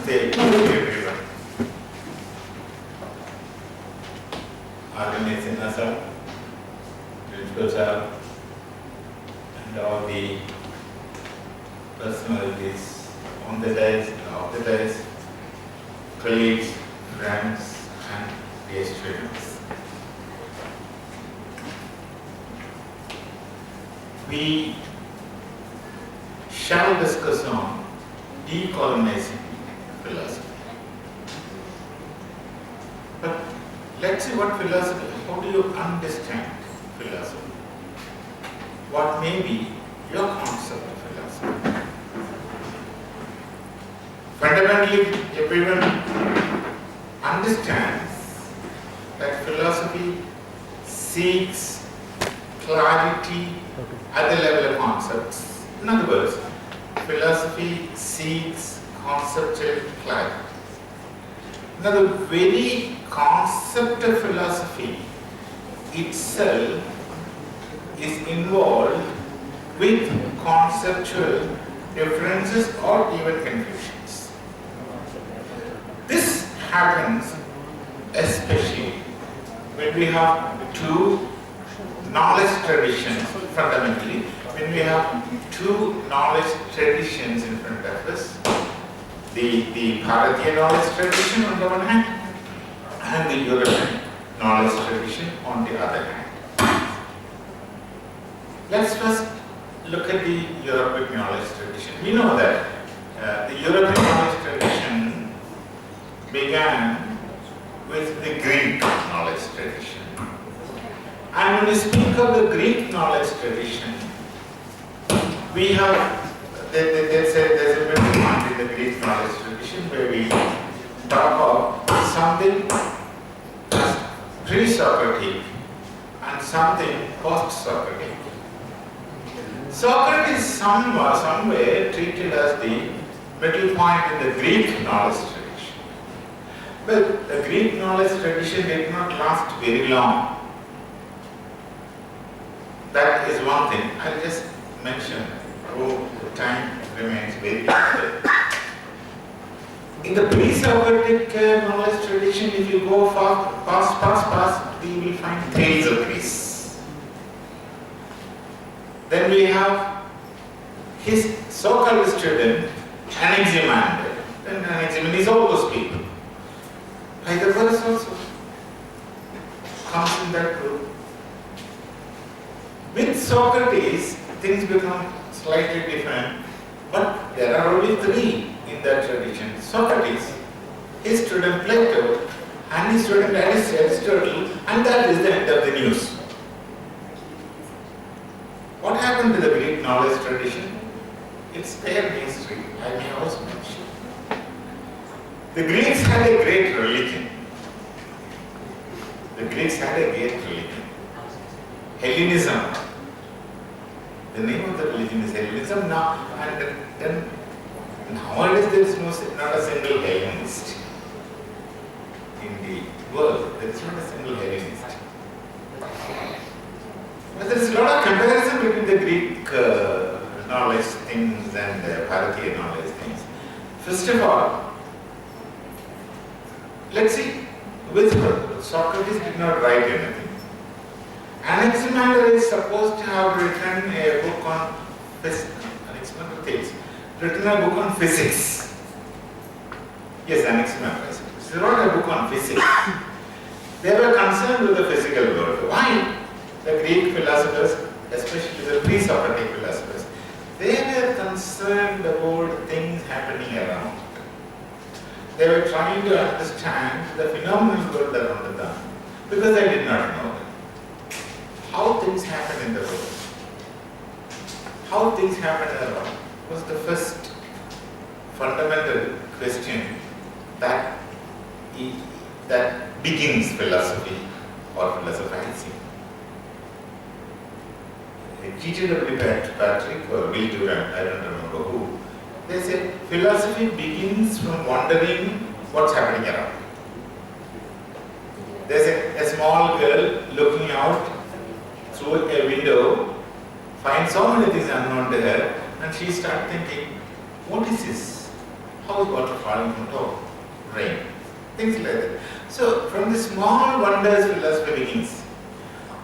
Namaste everyone. Organizing Nasa, Principal Sir, and all the personalities on the dais and off the dais, colleagues, friends, and dear students. We shall discuss on decolonizing philosophy. But let's see what philosophy, how do you understand philosophy? What may be your concept of philosophy? Fundamentally, everyone understands that philosophy seeks clarity at the level of concepts. In other words, philosophy seeks conceptual clarity. Now, the very concept of philosophy itself is involved with conceptual differences or even confusions. This happens especially when we have two knowledge traditions fundamentally. When we have two knowledge traditions in front of us, the Bharatiya knowledge tradition on the one hand and the European knowledge tradition on the other hand. Let's first look at the European knowledge tradition. We know that the European knowledge tradition began with the Greek knowledge tradition. And when we speak of the Greek knowledge tradition, we have, there's a middle point in the Greek knowledge tradition where we talk of something as pre-Socratic and something post-Socratic. Socrates somewhere treated as the middle point in the Greek knowledge tradition. But the Greek knowledge tradition did not last very long. That is one thing. I'll just mention. The time remains very limited. In the pre-Socratic knowledge tradition, if you go past, we will find tales of Greece. Then we have his so-called student, Anaximander. Then Anaximander is all those people. Pythagoras also comes in that group. With Socrates, things become slightly different, but there are only three in that tradition. Socrates, his student Plato, and his student Aristotle, and that is the end of the news. What happened to the Greek knowledge tradition? It's their history, I may also mention. The Greeks had a great religion. Hellenism. The name of the religion is Hellenism now, and then nowadays there is not a single Hellenist in the world. There is not a single Hellenist. But there is a lot of comparison between the Greek knowledge things and the Bharatiya knowledge things. First of all, let's see, with Socrates did not write anything. Anaximander is supposed to have written a book on physics. Yes, Anaximander. He wrote a book on physics. They were concerned with the physical world. Why? The Greek philosophers, especially the pre-Socratic philosophers, they were concerned about things happening around. They were trying to understand the phenomenal world around them because they did not know how things happen in the world. How things happen around was the first fundamental question that begins philosophy or philosophizing. G.T.W. Patrick or Will Durant, I don't remember who, they say philosophy begins from wondering what's happening around. There's a small girl looking out through a window, finds so many things unknown to her, and she starts thinking, what is this? how is water falling from top? Rain. Things like that. So from the small wonders philosophy begins.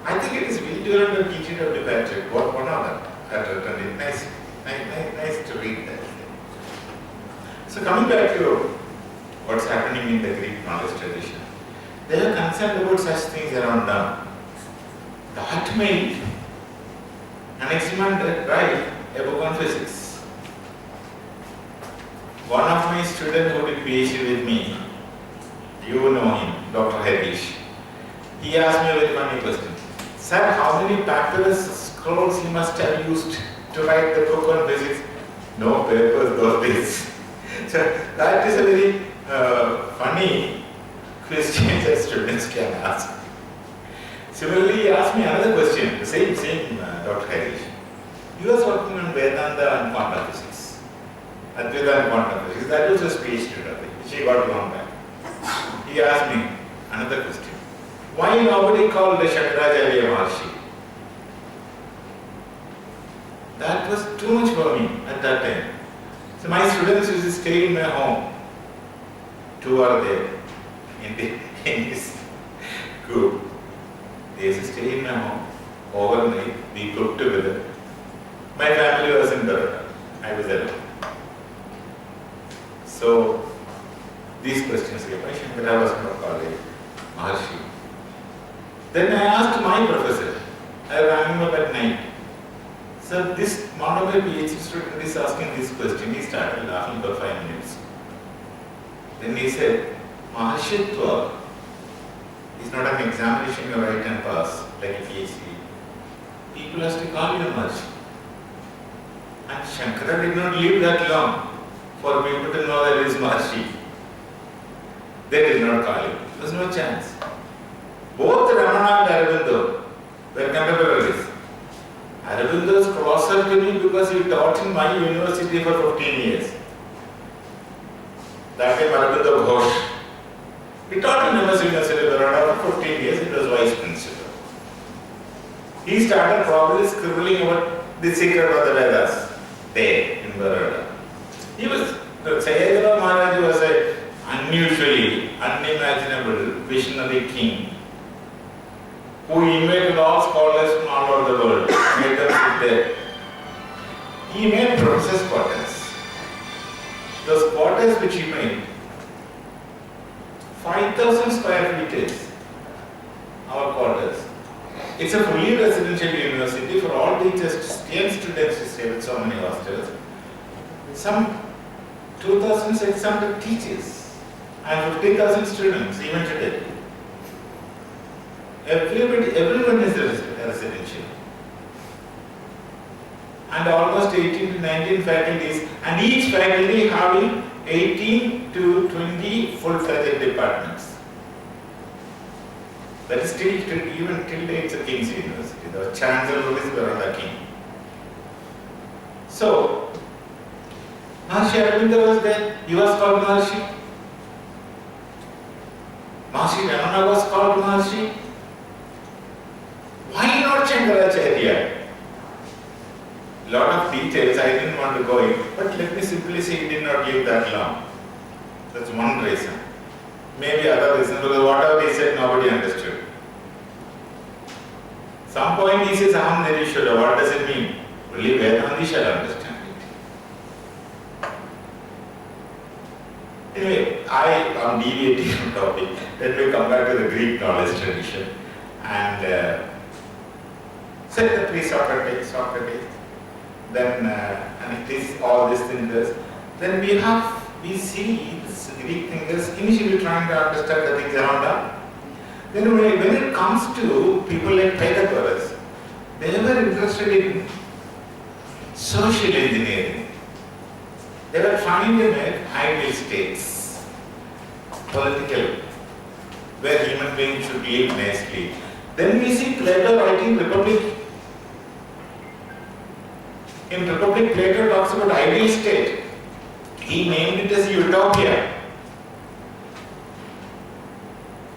I think it is Will Durant and T.G.W. Patrick, one of them, had written it. Nice to read that. So coming back to what's happening in the Greek knowledge tradition, they are concerned about such things around them. That made Anaximander write a book on physics. One of my students who did PhD with me, you know him, Dr. Harish. He asked me a very funny question. Sir, how many papyrus scrolls he must have used to write the book on physics? No papers those days. So that is a very funny question that students can ask. Similarly, he asked me another question, the same Dr. Harish. He was working on Vedanta and quantum physics. Advaita and quantum physics. That was his PhD topic, which he got long back. He asked me another question. Why nobody called the Shankaracharya Maharshi? That was too much for me at that time. So my students used to stay in my home. Two are there in this group. They used to stay in my home overnight. We cooked together. My family was in Bharath. I was alone. So these questions came. Why Shankara was not called Maharshi? Then I asked my professor. I rang him up at night. So this one of my PhD student is asking this question. He started laughing for 5 minutes. Then he said, Maharshitva is not an examination you write and pass like a PhD. People have to call you Maharshi. And Shankara did not live that long for people to know that he is Maharshi. They did not call him. There was no chance. Both Ramana and Aurobindo were contemporaries. Aurobindo is closer to me because he taught in my university for 15 years. That time Aurobindo Ghosh. He taught in MS University of Baroda for 15 years. It was vice principal. He started probably scribbling about the secret of the Vedas there in Baroda. He was, Sayadaw Maharaj was an unusually, unimaginable, visionary king who invited all scholars from all over the world, made them sit there. He made professors' quarters. Those quarters which he made, 5,000 square feet is our quarters. It's a fully residential university for all teachers and students to stay with so many hostels. Some 2,600 teachers and 50,000 students even today. Everyone is residential. And almost 18 to 19 faculties, and each faculty having 18 to 20 full-fledged departments. That is still, even till date, it's a King's University. The Chancellor is Baroda King. So, Maharshi Aurobindo was there. He was called Maharshi. Mahasi Ramana was called Maharshi. Why not Shankaracharya? Lot of details I didn't want to go in, but let me simply say he did not live that long. That's one reason. Maybe other reasons, because whatever he said, nobody understood. Some point he says, Aham Nirishwara. What does it mean? Only Vedanta shall understand it. Anyway, I am deviating from topic. Let me come back to the Greek knowledge tradition. And set the pre-Socrates, then and it is all these thinkers. Then we see these Greek thinkers initially trying to understand the things around them. Then when it comes to people like Pythagoras, they were interested in social engineering. They were trying to make ideal states, political, where human beings should live nicely. Then we see Plato writing Republic. In Republic, Plato talks about ideal state. He named it as utopia,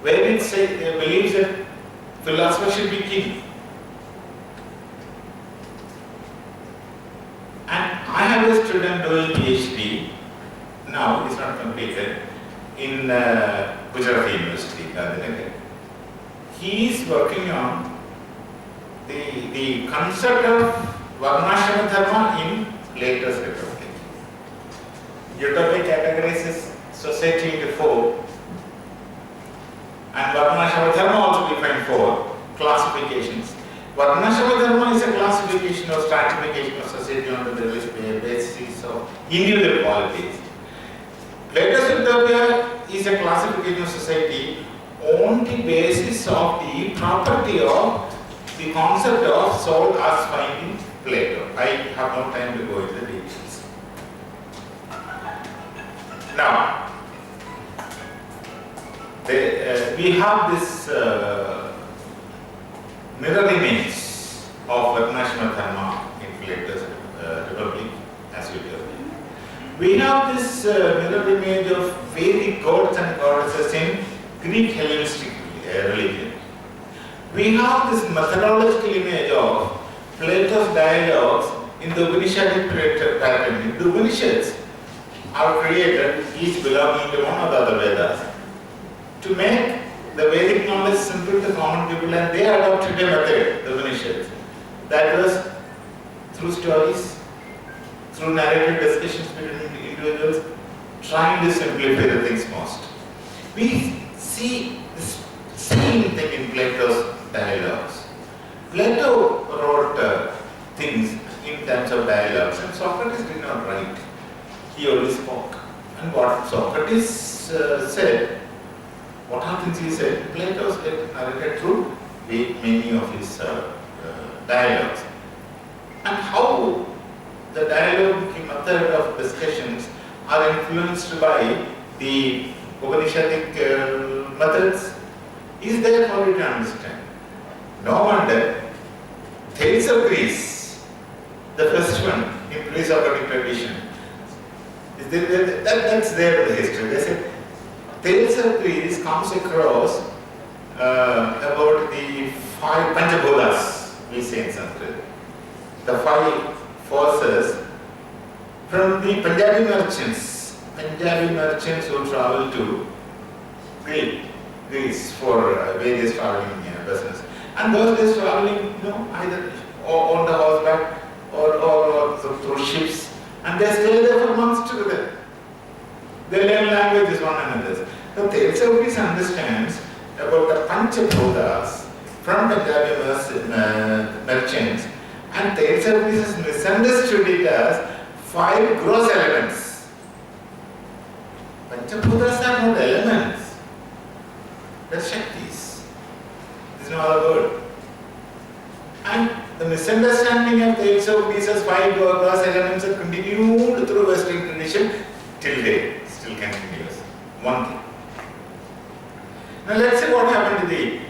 where it believes that philosopher should be king. And I have a student doing PhD. Now now, it's not completed, in Gujarat University, Gandhinagar. He is working on the concept of Varnashrama Dharma in Plato's Republic. Utopia categorizes society into four, and Varnashrama Dharma also defined four classifications. Varnashrama Dharma is a classification or stratification of society on the basis of individual qualities. Plato's Utopia is a classification of society on the basis of the property of the concept of soul as found in Plato. I have no time to go into the details. Now, we have this mirror image of Varnashrama Dharma in Plato's Republic as Utopia. We have this mirror image of Vedic gods and goddesses in Greek Hellenistic religion. We have this methodological image of Plato's dialogues in the Upanishadic pattern. The Upanishads are created, each belonging to one or the other Vedas, to make the Vedic knowledge simple to common people, and they adopted a method, the Upanishads. That was through stories, through narrative discussions between individuals, trying to simplify the things most. We see this same thing in Plato's dialogues. Plato wrote things in terms of dialogues, and Socrates did not write. He only spoke. And what Socrates said, what are things he said, Plato narrated through many of his dialogues. And how the dialogue method of discussions are influenced by the Upanishadic methods is there for you to understand. No wonder Tales of Greece, the first one in pre-Socratic tradition, that's there in the history. They say Tales of Greece comes across about the five Panchabhutas, we say in Sanskrit, the five forces from the Punjabi merchants who travel to Greece for various traveling business. And those days traveling, either on the horseback or through ships, and they stay there for months together. They learn languages one another. So Tales of Greece understands about the Panchabhutas from Punjabi merchants, and Tales of Greece is misunderstood it as five gross elements. Panchabhutas are not elements, they are Shaktis. There is no other word. And the misunderstanding of Tales of Greece as five gross elements have continued through Western tradition till today, still continues. One thing. Now let's see what happened to the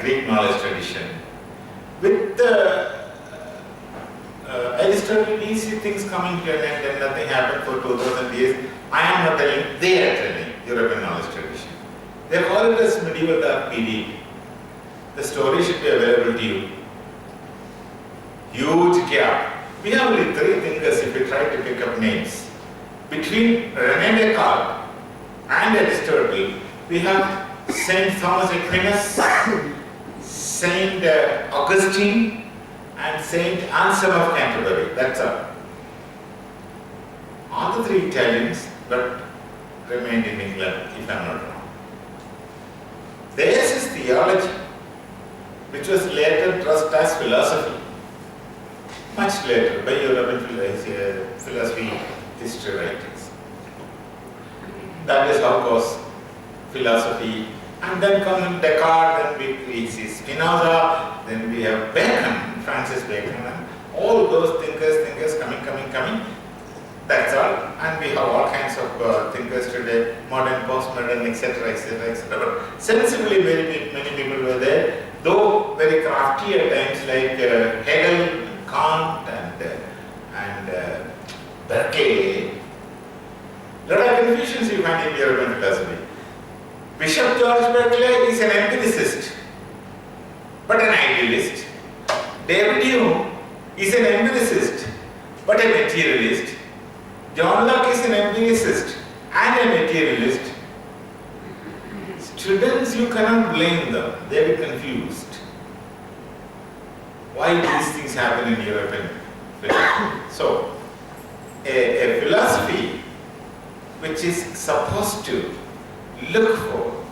Greek knowledge tradition. With Aristotle, we see things coming to an end and nothing happened for 2000 years. I am not telling, they are telling European knowledge tradition. They call it as medieval dark period. The story should be available to you. Huge gap. We have only three thinkers if we try to pick up names. Between René Descartes and Aristotle, we have Saint Thomas Aquinas, Saint Augustine, and Saint Anselm of Canterbury. That's all. All the three Italians, but remained in England, if I am not wrong. Theirs is theology, which was later thrust as philosophy. Much later, by European philosophy history writings. That is how goes philosophy. And then comes Descartes, then we see Spinoza, then we have Bacon, Francis Bacon, and all those thinkers coming. That's all. And we have all kinds of thinkers today, modern, postmodern, etc., etc. But sensibly, many people were there, though very crafty at times, like Hegel, Kant, and Berkeley. There are confusions you find in European philosophy. Bishop George Berkeley is an empiricist, but an idealist. David Hume is an empiricist, but a materialist. John Locke is an empiricist, and a materialist, students, you cannot blame them. They will be confused. Why these things happen in European philosophy? So, a philosophy which is supposed to look for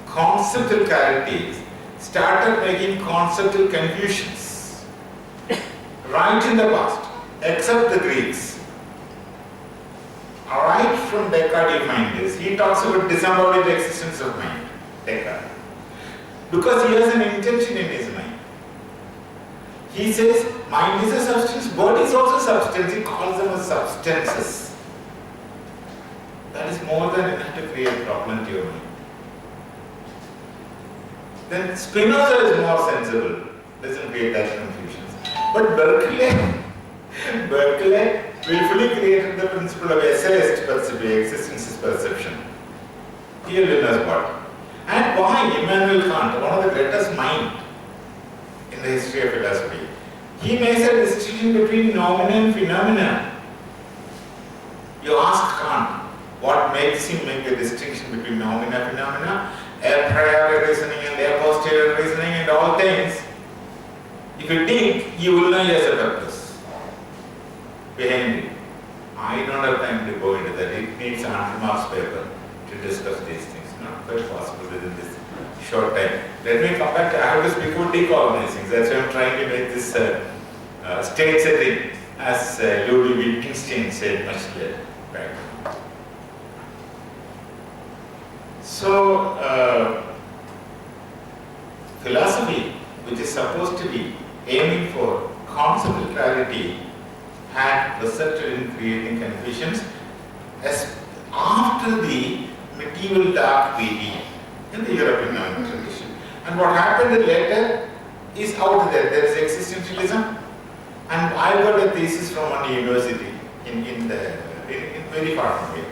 conceptual clarities started making conceptual confusions right in the past, except the Greeks. Right from Descartes you find this. He talks about disembodied existence of mind, Descartes. Because he has an intention in his mind. He says, mind is a substance, body is also substance. He calls them as substances. That is more than enough to create a problem to your mind. Then Spinoza is more sensible, doesn't create that confusion. But Berkeley willfully created the principle of essayist perception, existence is perception. Here we know what. And why Immanuel Kant, one of the greatest minds in the history of philosophy, he makes a distinction between noumena and phenomena. You ask Kant, what makes him make the distinction between noumena and phenomena, a priori reasoning and a posterior reasoning and all things. If you think, you will know he has a purpose behind it. I don't have time to go into that. It needs 100 marks paper to discuss these things. Not quite possible within this short time. Let me come back to, I have to speak about decolonizing. That's why I'm trying to make this state setting, as Ludwig Wittgenstein said much later. Right. So, philosophy, which is supposed to be aiming for conceptual clarity, had resulted in creating confusions as after the medieval dark period in the European tradition. And what happened later is out there. There is existentialism, and I got a thesis from one university in very far from here,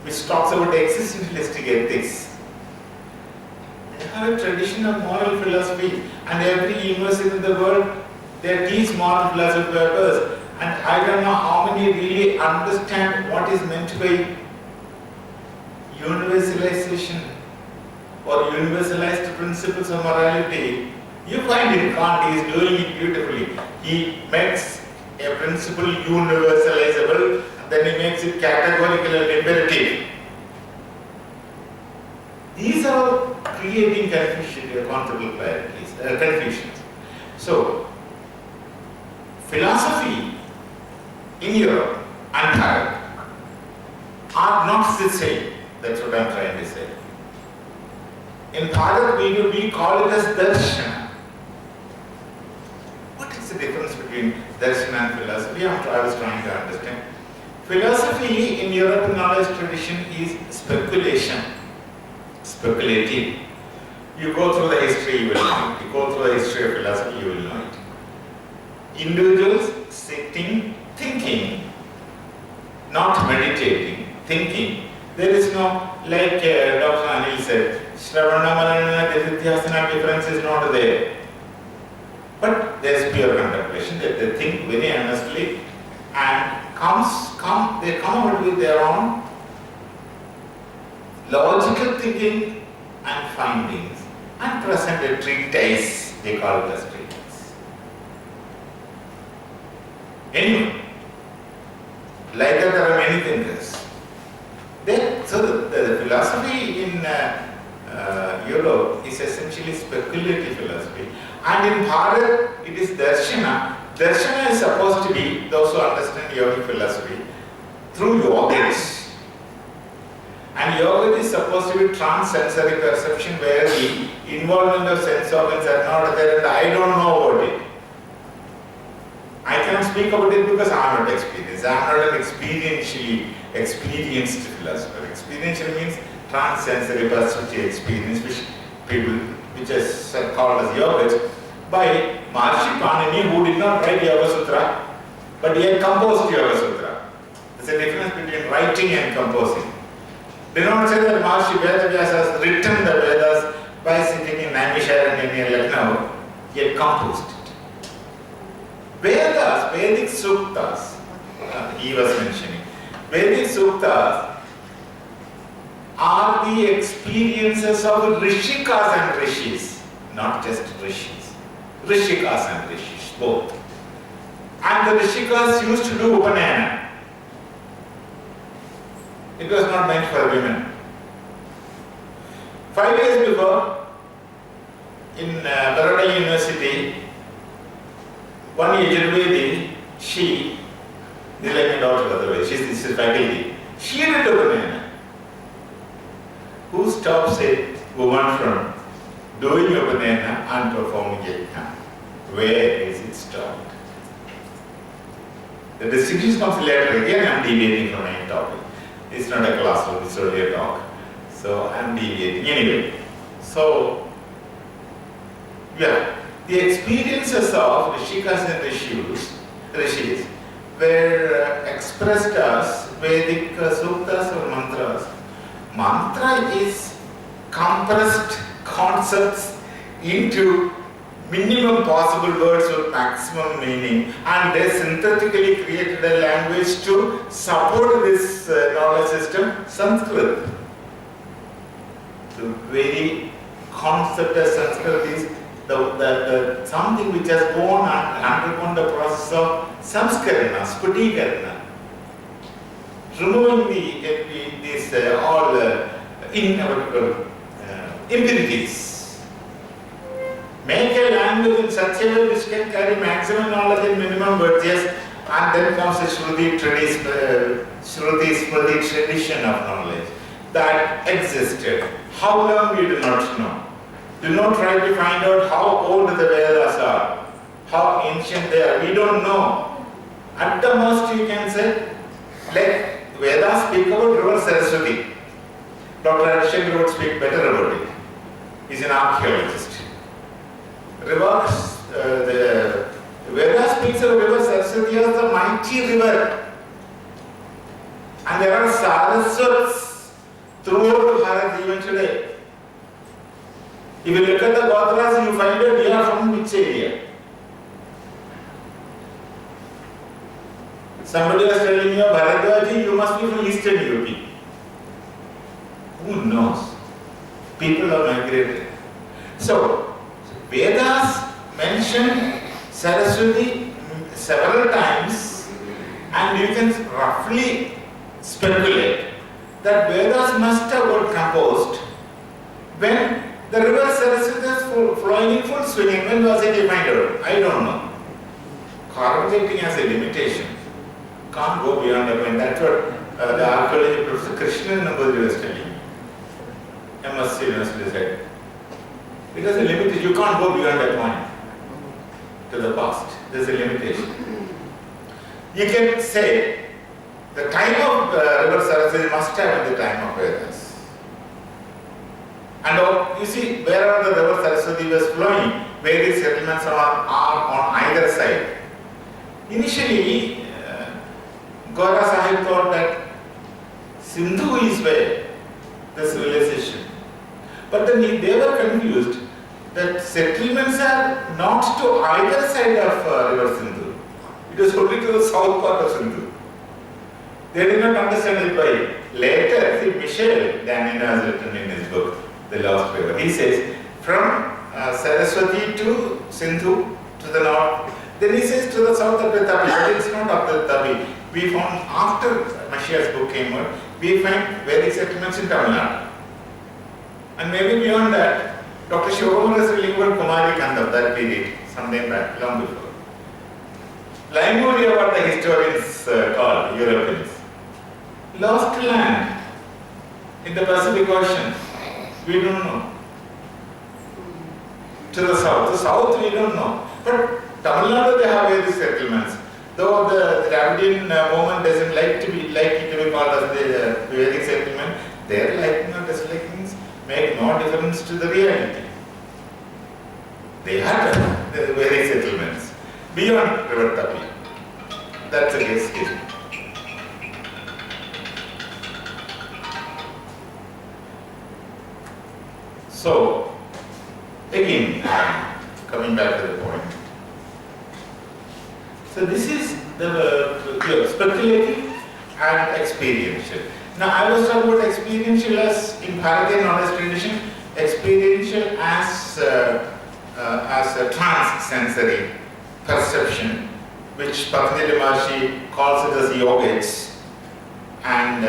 which talks about existentialistic ethics. They have a tradition of moral philosophy, and every university in the world, they teach moral philosophy papers. And I don't know how many really understand what is meant by universalization or universalized principles of morality. You find in Kant, he is doing it beautifully. He makes a principle universalizable, and then he makes it categorical and imperative. These are creating confusion, conceptual clarities, confusions. So, philosophy in Europe and Bharat are not the same. That's what I'm trying to say. In Bharat, we call it as darshan. What is the difference between darshan and philosophy? I was trying to understand. Philosophy in European knowledge tradition is speculation, speculative. You go through the history, you will know it. You go through the history of philosophy, you will know it. Individuals sitting, thinking, not meditating, thinking. There is no, like Dr. Anil said, Shravana, Manana, Nidhyasana difference is not there. But there is pure contemplation, that they think very earnestly and they come out with their own logical thinking and findings and present a treatise, they call it as treatise. Anyway, like that there are many thinkers. So the philosophy in Europe is essentially speculative philosophy. And in Bharat, it is darshana. Darshana is supposed to be, those who understand yogic philosophy, through yogis. And yoga is supposed to be trans-sensory perception where the involvement of sense organs are not there and I don't know about it. I cannot speak about it because I am not experienced. I am not an experienced philosopher. Experiential means trans-sensory perceptive experience, which is called as yogas, by Maharishi Panini, who did not write Yoga Sutra, but he had composed Yoga Sutra. There is a difference between writing and composing. Do not say that Maharishi Vedavyasa has written the Vedas by sitting in Naimisharan and near Lucknow. He had composed it. Vedas, Vedic Suktas, he was mentioning. Vedic Suktas are the experiences of Rishikas and Rishis, not just Rishis. Rishikas and Rishis, both. And the Rishikas used to do Upanayana. It was not meant for women. 5 years before, in Baroda University, one Yajurvedi, she, this is like my daughter by the way, she's this is faculty, she did Upanayana. Who stops a woman from doing Upanayana and performing Yajna? Where is it stopped? The distinction comes later. Again, I am deviating from my topic. It's not a classroom, it's only a talk. So I am deviating. Anyway, so yeah, the experiences of Rishikas and Rishis were expressed as Vedic suktas or mantras. Mantra is compressed concepts into minimum possible words with maximum meaning, and they synthetically created a language to support this knowledge system, Sanskrit. The very concept of Sanskrit is the something which has undergone the process of samskarana, spudikarana, removing these all impurities. Make a language in such a way which can carry maximum knowledge in minimum words, yes, and then comes the Shruti tradition of knowledge that existed. How long we do not know. Do not try to find out how old the Vedas are, how ancient they are. We don't know. At the most you can say, let Vedas speak about river Saraswati. Dr.T.S.Gireeshkumar would speak better about it. He's an archaeologist. Rivers, the Vedas speaks of river Saraswati as the mighty river. And there are Saraswats throughout Bharath even today. If you look at the Gotras, you find out they are from which area. Somebody was telling you, Bharatwaji, you must be from Eastern UP. Who knows? People have migrated. So, Vedas mention Saraswati several times, and you can roughly speculate that Vedas must have got composed when the river Saraswati is flowing in full swing. When was it defined out? I don't know. Correlating has a limitation. Can't go beyond that point. That's what the archaeology professor Krishnan Namboothiri was telling me. MSc University said. It has a limitation. You can't go beyond that point to the past. There's a limitation. You can say the time of river Saraswati must have been the time of Vedas. And you see, wherever the river Saraswati was flowing, various settlements are on either side. Initially, Gora Sahib thought that Sindhu is where the civilization. But then they were confused that settlements are not to either side of river Sindhu. It was only to the south part of Sindhu. They did not understand it by later. See, Michel Danina has written in his book, The Lost River. He says, from Saraswati to Sindhu to the north, then he says to the south of the Tapi, but it's not up the Tapi. We found, after Mashiach's book came out, we find various settlements in Tamil Nadu. And maybe beyond that, Dr. Shivakumar was telling about Kumari Kandam, that period, sometime back, long before. Lemuria, what the historians call, Europeans. Lost land in the Pacific Ocean. We don't know. To the south we don't know. But Tamil Nadu, they have various settlements. Though the Dravidian movement doesn't like it to be called as the Vedic settlement, their liking or dislikings make no difference to the reality. They had the Vedic settlements beyond River Tapi. That's a case here. So, again, coming back to the point. So this is the speculative and experiential. Now I was talking about experiential as in Bharatiya knowledge tradition, experiential as a trans-sensory perception, which Patanjali Maharshi calls it as yogits. And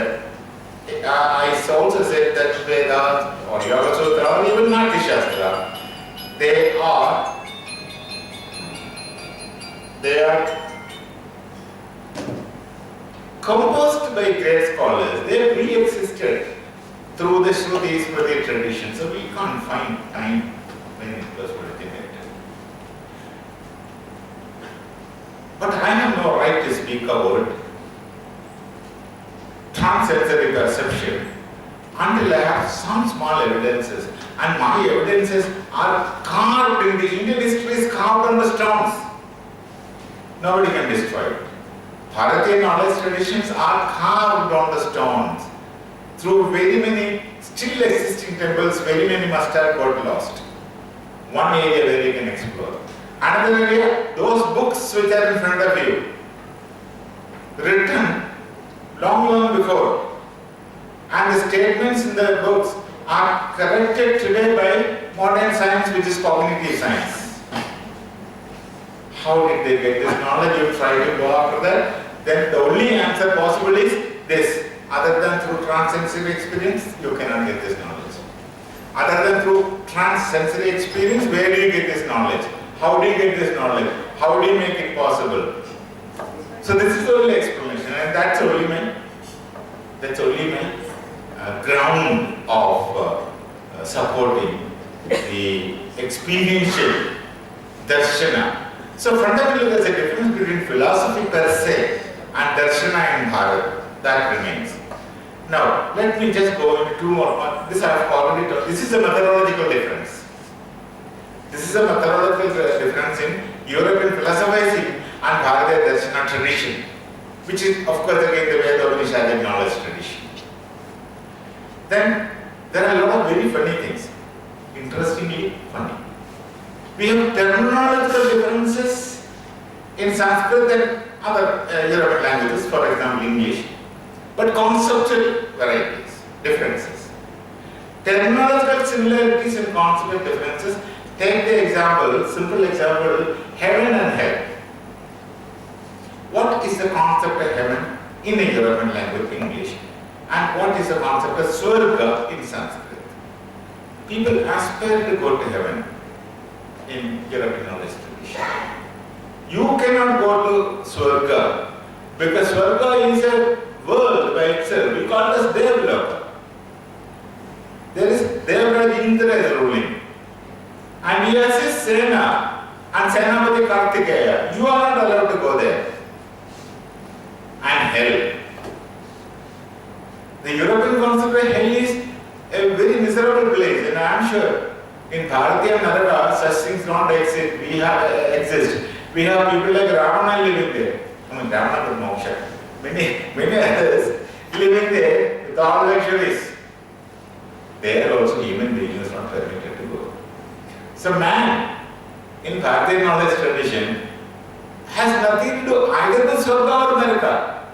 I also said that Vedas or Yoga Sutra or even Natya Shastra, they are composed by great scholars. They pre-existed through the Shruti Smriti tradition, so we can't find time when it was originated. But I have no right to speak about trans-sensory perception until I have some small evidences, and my evidences are carved in the Indian history is carved on the stones. Nobody can destroy it. Bharatiya knowledge traditions are carved on the stones. Through very many still existing temples, very many must have got lost. One area where you can explore. Another area, those books which are in front of you, written long before, and the statements in the books are corrected today by modern science, which is cognitive science. How did they get this knowledge? You try to go after that, then the only answer possible is this. Other than through trans-sensory experience, you cannot get this knowledge. Other than through trans-sensory experience, where do you get this knowledge? How do you get this knowledge? How do you make it possible? So this is the only explanation, and that's only my ground of supporting the experiential darshana. So fundamentally, there's a difference between philosophy per se and darshana in Bharat. That remains. Now, let me just go into two more. This I have already told. This is a methodological difference. This is a methodological difference in European philosophizing and Bharatiya Darshana tradition, which is, of course, again the Vedopanishadic knowledge tradition. Then, there are a lot of very funny things. Interestingly funny. We have terminological differences in Sanskrit and other European languages, for example, English. But conceptual varieties, differences. Terminological similarities and conceptual differences. Take the example, simple example, heaven and hell. What is the concept of heaven in a European language, English? And what is the concept of Swarga in Sanskrit? People aspire to go to heaven in European knowledge tradition. You cannot go to Swarga because Swarga is a world by itself. We call it as Devloka. There is Devraj Indra is ruling. And he has his Sena and Senapati Kartikeya. You are not allowed to go there. And hell. The European concept of hell is a very miserable place, and I am sure in Bharatiya Naraka such things don't exist. We have people like Ravana living there. I mean, Ravana got moksha. Many others living there with all luxuries. There also human being is not permitted to go. So man in Bharatiya knowledge tradition has nothing to do either with Swarga or Naraka.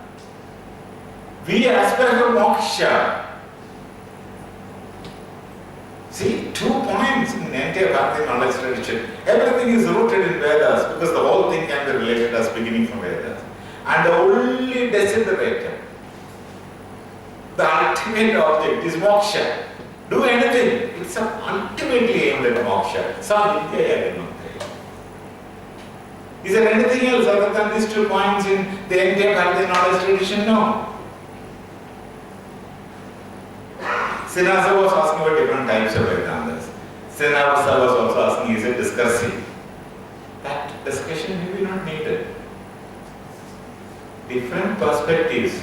We aspire for moksha. See, 2 points in the entire Bharatiya knowledge tradition. Everything is rooted in Vedas because the whole thing can be related as beginning from Vedas. And the only desideratum, the ultimate object is moksha. Do anything. It's ultimately aimed at moksha. Some Vidya Yaganam. Is there anything else other than these 2 points in the entire Bharatiya knowledge tradition? No. Sinasa was asking about different types of Vedantas. Sinasa was also asking, is it discussing? That discussion may be not needed. Different perspectives.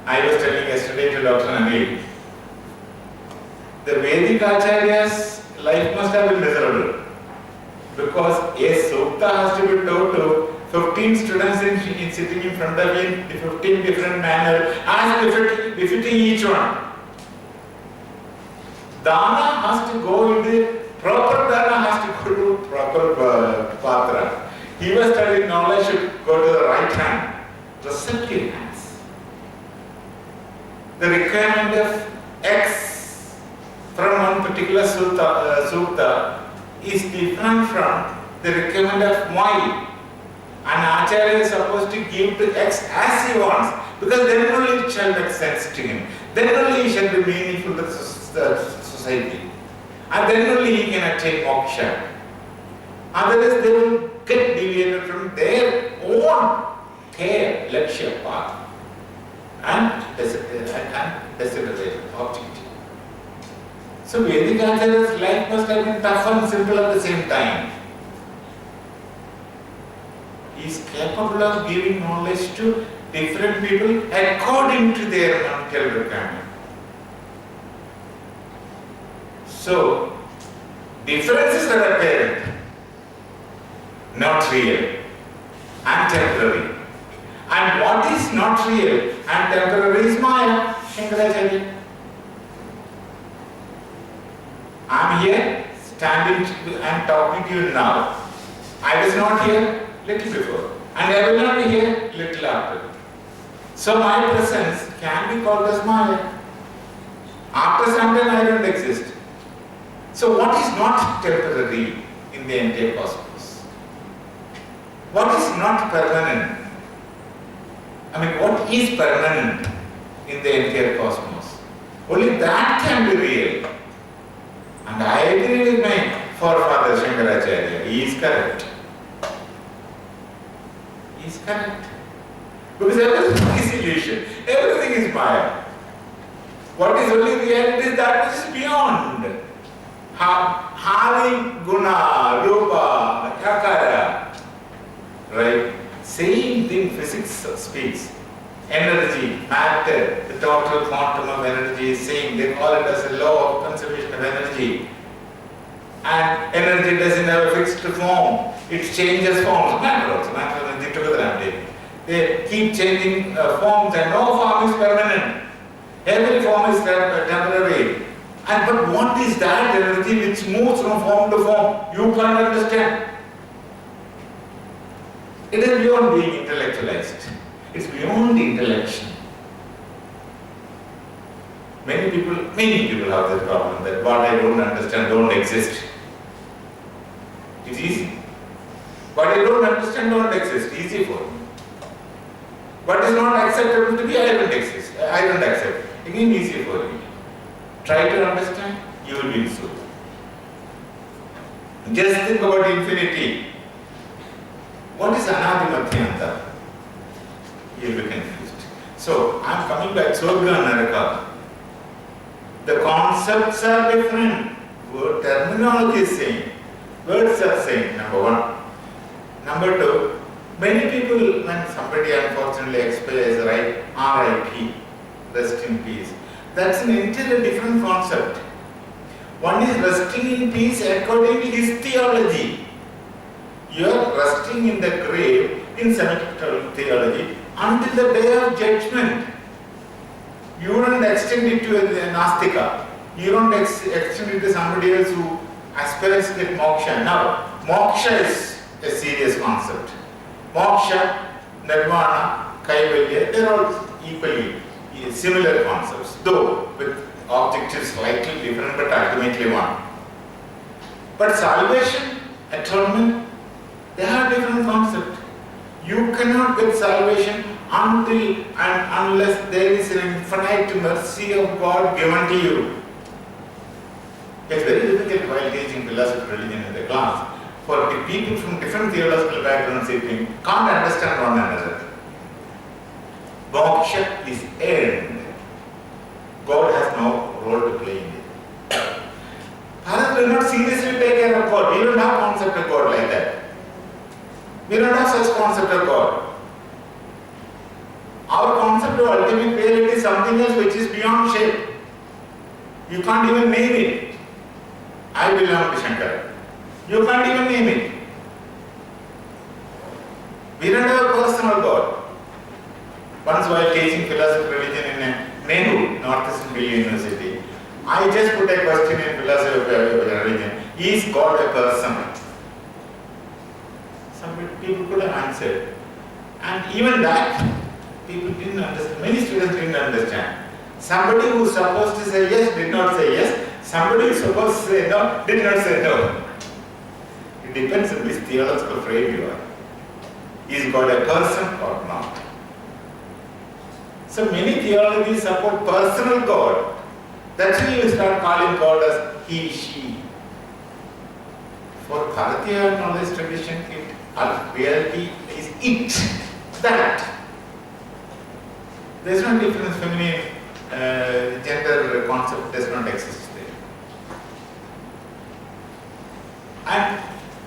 I was telling yesterday to Dr.Ramesh, the Vedic Acharya's life must have been miserable because a sukta has to be taught to 15 students sitting in front of him in 15 different manners as befitting each one. Dana has to go in the proper dana has to go to proper patra. He was studying knowledge should go to the right hand, receptive hands. the requirement of X from one particular sutta is different from the requirement of Y. An Acharya is supposed to give to X as he wants, because then only it shall make sense to him. Then only he shall be meaningful to the society. And then only he can attain moksha. Otherwise they will get deviated from their own care, lakshya path and desiderated objective. So Vedic Acharya's life must have been tough and simple at the same time. He is capable of giving knowledge to different people according to their mental requirement. So, differences are apparent, not real, and temporary. And what is not real and temporary is Maya, Shankaracharya. I am here, standing and talking to you now. I was not here little before, and I will not be here little after. So my presence can be called as Maya. After some time I don't exist. So what is not temporary in the entire cosmos? What is not permanent? I mean, what is permanent in the entire cosmos? Only that can be real. And I agree with my forefather Shankaracharya. He is correct. He is correct. Because everything is illusion. Everything is Maya. What is only reality is that which is beyond. Having guna, rupa, akara. Right? Same thing physics speaks. Energy, matter, the total quantum of energy is same. They call it as a law of conservation of energy. And energy doesn't have a fixed form. It changes forms. Matter also, matter and energy together. They keep changing forms, and no form is permanent. Every form is temporary. But what is that energy which moves from form to form? You can't understand. It is beyond being intellectualized. It's beyond intellection. Many people have this problem that what I don't understand don't exist. It's easy. What I don't understand don't exist. Easy for me. What is not acceptable to me, I don't exist. I don't accept. Again, easy for you. Try to understand, you will be so. Just think about infinity. What is Anadimadhyanta? You will be confused. So, I am coming back. Swarga and Naraka. The concepts are different. Word terminology is same. Words are same, number one. Number two, many people, when somebody unfortunately expires, right, RIP, rest in peace. That's an entirely different concept. One is resting in peace according to his theology. You are resting in the grave in Semitic theology until the day of judgment. You don't extend it to a Nastika. You don't extend it to somebody else who aspires to get moksha. Now, moksha is a serious concept. Moksha, Nirvana, Kaivalya, they are all equally similar concepts, though with objectives slightly different but ultimately one. But salvation, atonement, they have different concepts. You cannot get salvation until and unless there is an infinite mercy of God given to you. It's very difficult while teaching philosophy of religion in the class for the people from different theological backgrounds sitting can't understand one another. Moksha is earned. God has no role to play in it. Bharath will not seriously take care of God. We don't have concept of God like that. We don't have such concept of God. Our concept of ultimate reality is something else which is beyond shape. You can't even name it. I belong to Shankara. You can't even name it. We don't have a personal God. Once while teaching philosophy of religion in Nehru, Northeastern Delhi University, I just put a question in philosophy of religion. Is God a person? Some people could have answered. And even that, people didn't understand. Many students didn't understand. Somebody who is supposed to say yes did not say yes. Somebody who is supposed to say no did not say no. It depends on which theological frame you are. Is God a person or not? So many theologies support personal God. That's why you start calling God as he, she. For Bharatiya knowledge tradition, reality is it, that. There is no difference, feminine gender concept does not exist there. And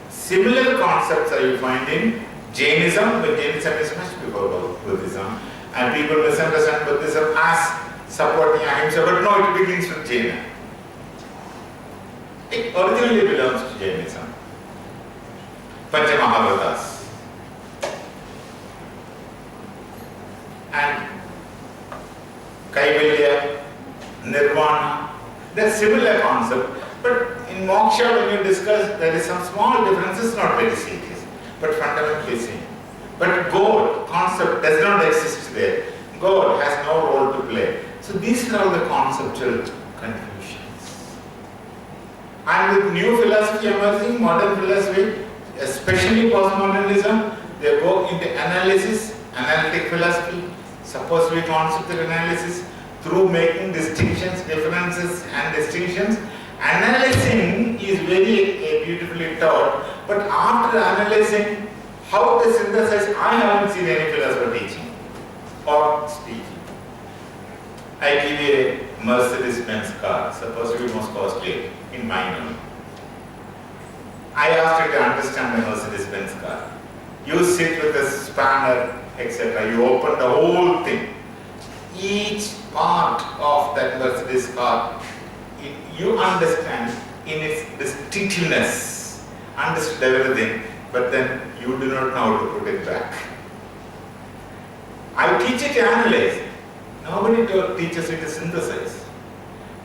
similar concepts are you find in Jainism, but Jainism is much before Buddhism. And people misunderstand Buddhism as supporting ahimsa, but no, it begins with Jaina. It originally belongs to Jainism. Panchamahavratas. And Kaivalya, Nirvana, they're similar concept. But in moksha, when you discuss, there is some small differences, not very serious, but fundamentally same. But God concept does not exist there. God has no role to play. So these are all the conceptual confusions. And with new philosophy emerging, modern philosophy, especially postmodernism, they go into analysis, analytic philosophy, supposedly conceptual analysis, through making distinctions, differences and distinctions. Analyzing is very beautifully taught, but after analyzing how to synthesize, I haven't seen any philosopher teaching or speaking. I give a Mercedes-Benz car, supposed to be most costly in my name. I asked you to understand the Mercedes-Benz car. You sit with a spanner, etc. You open the whole thing. Each part of that Mercedes car, you understand in its distinctness, understood everything, but then you do not know how to put it back. I teach you to analyze. Nobody teaches you to synthesize.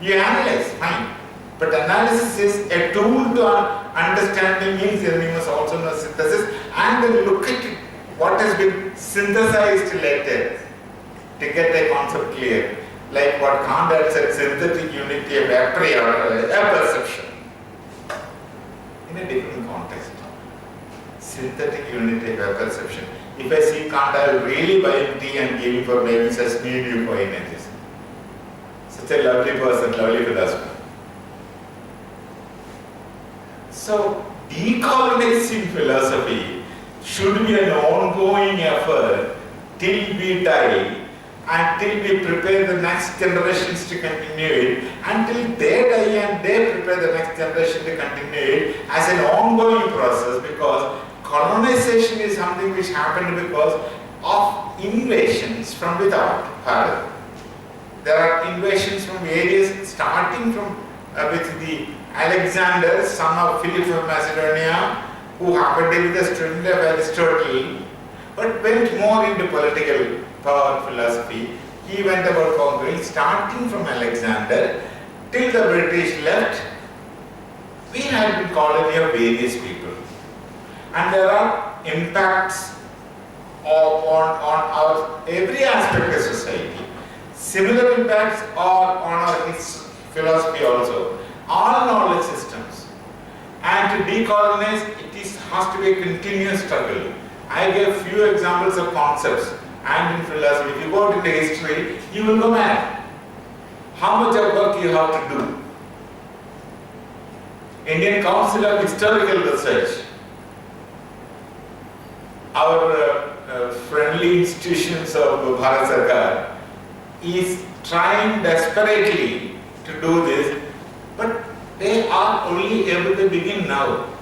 You analyze, fine. But analysis is a tool to understanding, means you must also know synthesis, and then look at it, what has been synthesized later to get a concept clear. Like what Kant had said, synthetic unity of a priori, a perception. In a different context. Synthetic unity of a perception. If I see Kant, I will really buy him tea and give him for maybe such new for energies. Such a lovely person, lovely philosopher. So, decolonizing philosophy should be an ongoing effort till we die, until we prepare the next generations to continue it, until they die and they prepare the next generation to continue it as an ongoing process, because colonization is something which happened because of invasions from without Bharath. There are invasions from areas starting from with the Alexander, son of Philip of Macedonia, who happened to be the student of Aristotle, but went more into political power philosophy. He went about conquering, starting from Alexander till the British left. We had been colony of various people, and there are impacts on our every aspect of society. Similar impacts are on our philosophy also. All knowledge systems. And to decolonize, has to be a continuous struggle. I gave few examples of concepts, and in philosophy, if you go into history, you will go mad. How much of work you have to do? Indian Council of Historical Research, our friendly institutions of Bharat Sarkar, is trying desperately to do this, but they are only able to begin now.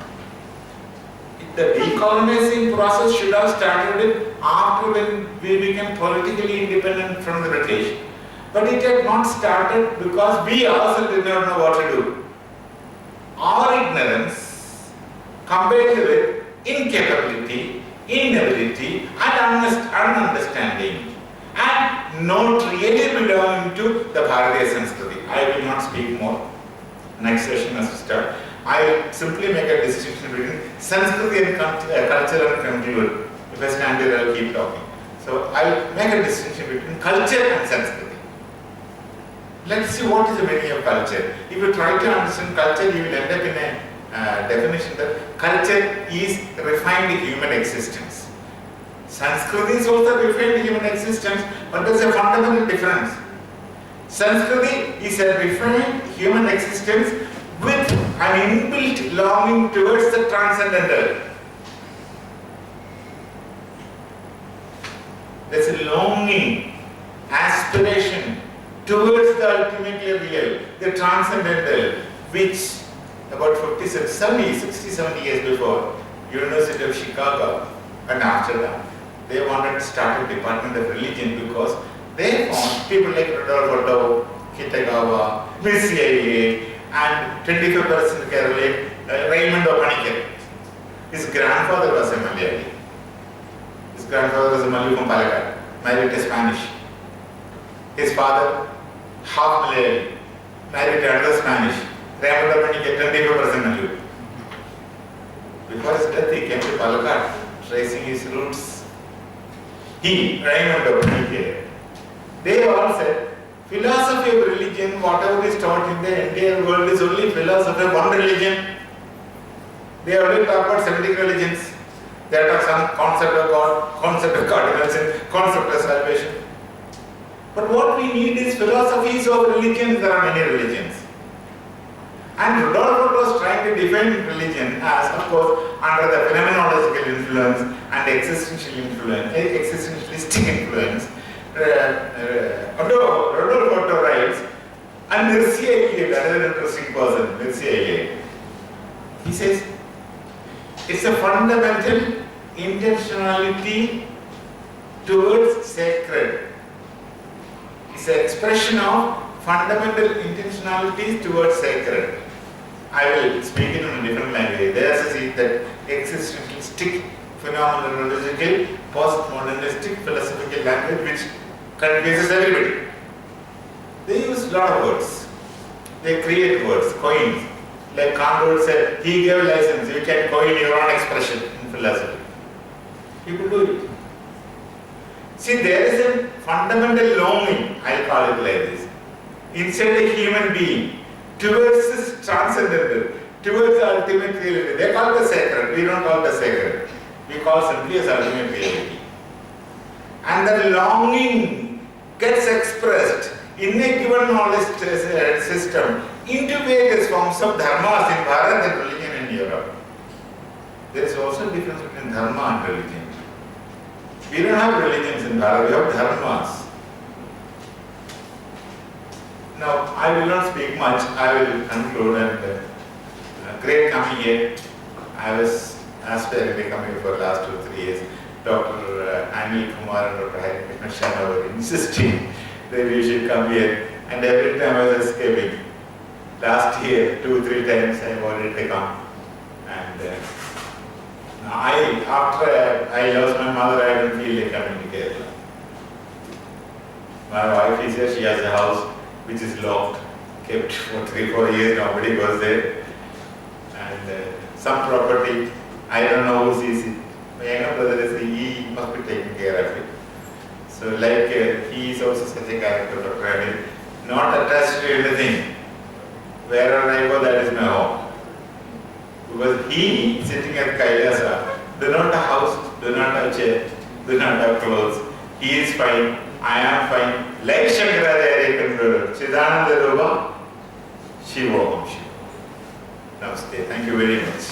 The decolonizing process should have started after when we became politically independent from the British. But it had not started because we ourselves did not know what to do. Our ignorance combined with incapability, inability and ununderstanding, and not really belonging to the Bharatiya Sanskrit. I will not speak more. Next session has to start. I will simply make a distinction between Sanskrit and culture and conclude. If I stand here, I will keep talking. So I will make a distinction between culture and Sanskrit. Let's see what is the meaning of culture. If you try to understand culture, you will end up in a definition that culture is refined human existence. Sanskrit is also refined human existence, but there is a fundamental difference. Sanskrit is a refined human existence with an inbuilt longing towards the transcendental. There is a longing, aspiration towards the ultimately real, the transcendental, which about 60-70 years before, University of Chicago and Amsterdam, they wanted to start a department of religion because they found people like Rodolfo Kitagawa, Messier, and 25% Catholic Raymond O'Paniker. His grandfather was a Malayali. His grandfather was a Malayu from Palakkad, married to Spanish. His father, half Malayali, married to another Spanish. Raymond O'Paniker, 25% Malayu. Before his death, he came to Palakkad, tracing his roots. He, Raymond O'Paniker, they all said, philosophy of religion, whatever is taught in the entire world is only philosophy of one religion. They only talk about Semitic religions. They talk some concept of God, concept of cardinalism, concept of salvation. But what we need is philosophies of religions. There are many religions. And Rodolfo was trying to define religion as, of course, under the phenomenological influence and existentialistic influence. Rodolfo writes, and Messier, another interesting person, Messier, he says, it's a fundamental intentionality towards sacred. It's an expression of fundamental intentionalities towards sacred. I will speak it in a different language. There is that existentialistic, phenomenological, postmodernistic, philosophical language which confuses everybody. They use a lot of words. They create words, coins. Like Kant said, he gave license, you can coin your own expression in philosophy. People do it. See, there is a fundamental longing, I'll call it like this, inside a human being, towards this transcendental, towards the ultimate reality. They call it the sacred, we don't call it the sacred. We call simply as ultimate reality. And the longing gets expressed in a given knowledge system into various forms of dharmas in Bharath and religion in Europe. There is also a difference between dharma and religion. We don't have religions in Bharath, we have dharmas. Now, I will not speak much, I will conclude and great coming here. I was aspiring to come here for the last 2 or 3 years. Dr. Kumar and Dr. Sharma were insisting that we should come here, and every time I was escaping. Last year, 2 or 3 times I wanted to come. And after I lost my mother, I don't feel like coming to Kerala. My wife is here, she has a house which is locked, kept for 3 or 4 years, nobody goes there. And some property, I don't know who sees it. My younger brother is, he must be taking care of it. So like he is also such a character, Dr. Ramesh, not attached to anything. Wherever I go, that is my home. Because he, sitting at Kailasa, do not have house, do not have chair, do not have clothes. He is fine, I am fine. Like Shankaracharya concluded, Chidananda Rupa, Shivoham Shiva. Namaste. Thank you very much.